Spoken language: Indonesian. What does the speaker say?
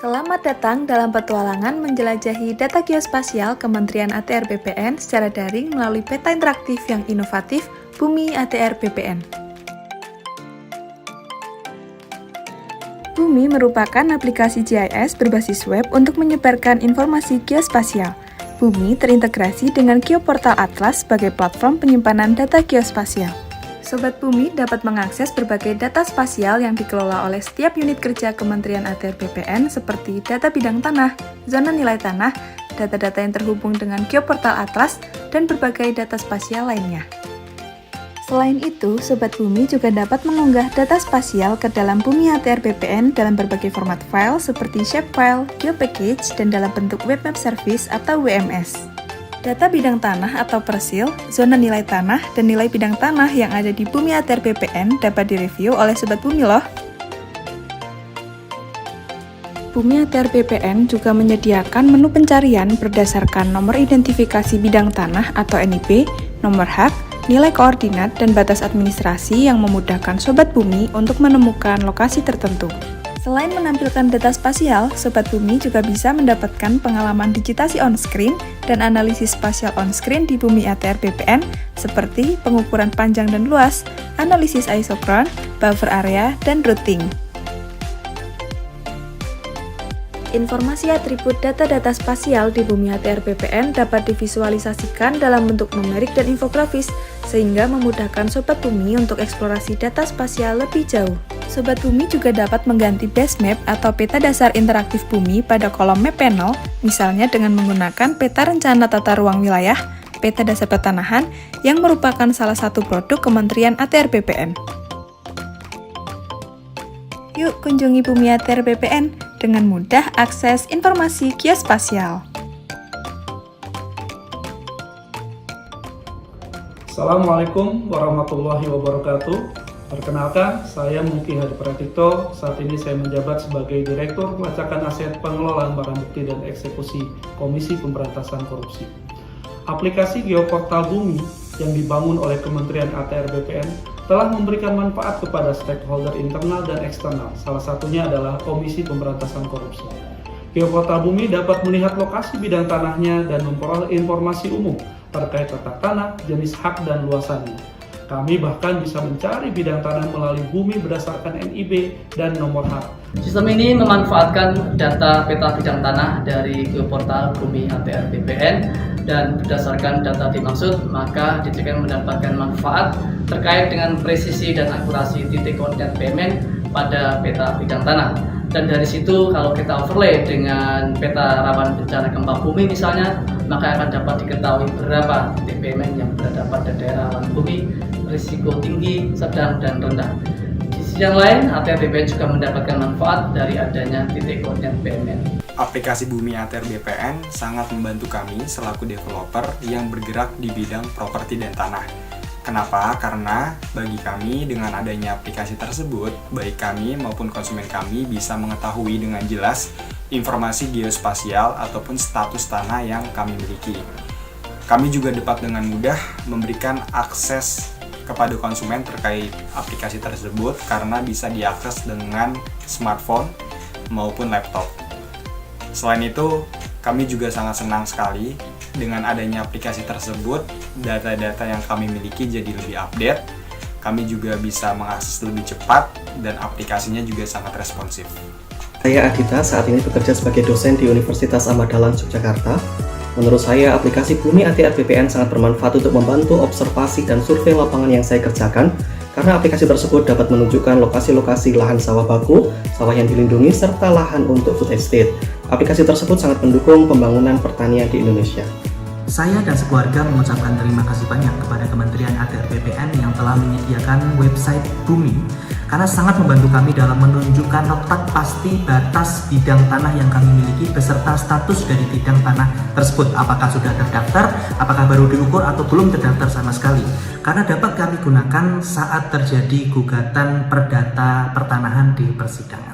Selamat datang dalam petualangan menjelajahi data geospasial Kementerian ATR BPN secara daring melalui peta interaktif yang inovatif Bumi ATR BPN. Bumi merupakan aplikasi GIS berbasis web untuk menyebarkan informasi geospasial. Bumi terintegrasi dengan Geoportal Atlas sebagai platform penyimpanan data geospasial. Sobat Bumi dapat mengakses berbagai data spasial yang dikelola oleh setiap unit kerja Kementerian ATR BPN seperti data bidang tanah, zona nilai tanah, data-data yang terhubung dengan Geoportal Atlas, dan berbagai data spasial lainnya. Selain itu, Sobat Bumi juga dapat mengunggah data spasial ke dalam Bumi ATR BPN dalam berbagai format file seperti shapefile, geopackage, dan dalam bentuk web map service atau WMS. Data bidang tanah atau persil, zona nilai tanah, dan nilai bidang tanah yang ada di Bumi ATR BPN dapat direview oleh Sobat Bumi loh. Bumi ATR BPN juga menyediakan menu pencarian berdasarkan nomor identifikasi bidang tanah atau NIB, nomor hak, nilai koordinat, dan batas administrasi yang memudahkan Sobat Bumi untuk menemukan lokasi tertentu. Selain menampilkan data spasial, Sobat Bumi juga bisa mendapatkan pengalaman digitasi on-screen dan analisis spasial on-screen di Bumi ATR BPN seperti pengukuran panjang dan luas, analisis isokron, buffer area, dan routing. Informasi atribut data-data spasial di Bumi ATR BPN dapat divisualisasikan dalam bentuk numerik dan infografis, sehingga memudahkan Sobat Bumi untuk eksplorasi data spasial lebih jauh. Sobat Bumi juga dapat mengganti base map atau peta dasar interaktif Bumi pada kolom map panel, misalnya dengan menggunakan peta rencana tata ruang wilayah, peta dasar pertanahan, yang merupakan salah satu produk Kementerian ATR BPN. Yuk kunjungi Bumi ATR BPN dengan mudah akses informasi geospasial. Assalamualaikum warahmatullahi wabarakatuh. Perkenalkan, saya Muki Hadi Pratikto. Saat ini saya menjabat sebagai Direktur Pelacakan Aset Pengelolaan Barang Bukti dan Eksekusi Komisi Pemberantasan Korupsi. Aplikasi Geoportal Bumi yang dibangun oleh Kementerian ATR BPN telah memberikan manfaat kepada stakeholder internal dan eksternal, salah satunya adalah Komisi Pemberantasan Korupsi. Geoportal Bumi dapat melihat lokasi bidang tanahnya dan memperoleh informasi umum terkait tata tanah, jenis hak, dan luasannya. Kami bahkan bisa mencari bidang tanah melalui Bumi berdasarkan NIB dan nomor hak. Sistem ini memanfaatkan data peta bidang tanah dari Geoportal Bumi ATR BPN dan berdasarkan data dimaksud, maka dijamin mendapatkan manfaat terkait dengan presisi dan akurasi titik koordinat PMN pada peta bidang tanah. Dan dari situ kalau kita overlay dengan peta rawan bencana gempa bumi misalnya, maka akan dapat diketahui berapa titik PMN yang berada pada daerah rawan bumi, risiko tinggi, sedang, dan rendah. Di sisi yang lain, ATR BPN juga mendapatkan manfaat dari adanya titik koordinat PMN. Aplikasi Bumi ATR BPN sangat membantu kami selaku developer yang bergerak di bidang properti dan tanah. Kenapa? Karena bagi kami dengan adanya aplikasi tersebut, baik kami maupun konsumen kami bisa mengetahui dengan jelas informasi geospasial ataupun status tanah yang kami miliki. Kami juga dapat dengan mudah memberikan akses kepada konsumen terkait aplikasi tersebut karena bisa diakses dengan smartphone maupun laptop. Selain itu, kami juga sangat senang sekali dengan adanya aplikasi tersebut, data-data yang kami miliki jadi lebih update, kami juga bisa mengakses lebih cepat, dan aplikasinya juga sangat responsif. Saya Adita, saat ini bekerja sebagai dosen di Universitas Ahmad Dahlan, Yogyakarta. Menurut saya, aplikasi Bumi ATR BPN sangat bermanfaat untuk membantu observasi dan survei lapangan yang saya kerjakan, karena aplikasi tersebut dapat menunjukkan lokasi-lokasi lahan sawah baku, sawah yang dilindungi, serta lahan untuk food estate. Aplikasi tersebut sangat mendukung pembangunan pertanian di Indonesia. Saya dan sekeluarga mengucapkan terima kasih banyak kepada Kementerian ATR BPN yang telah menyediakan website Bumi, karena sangat membantu kami dalam menunjukkan letak pasti batas bidang tanah yang kami miliki beserta status dari bidang tanah tersebut, apakah sudah terdaftar, apakah baru diukur, atau belum terdaftar sama sekali, karena dapat kami gunakan saat terjadi gugatan perdata pertanahan di persidangan.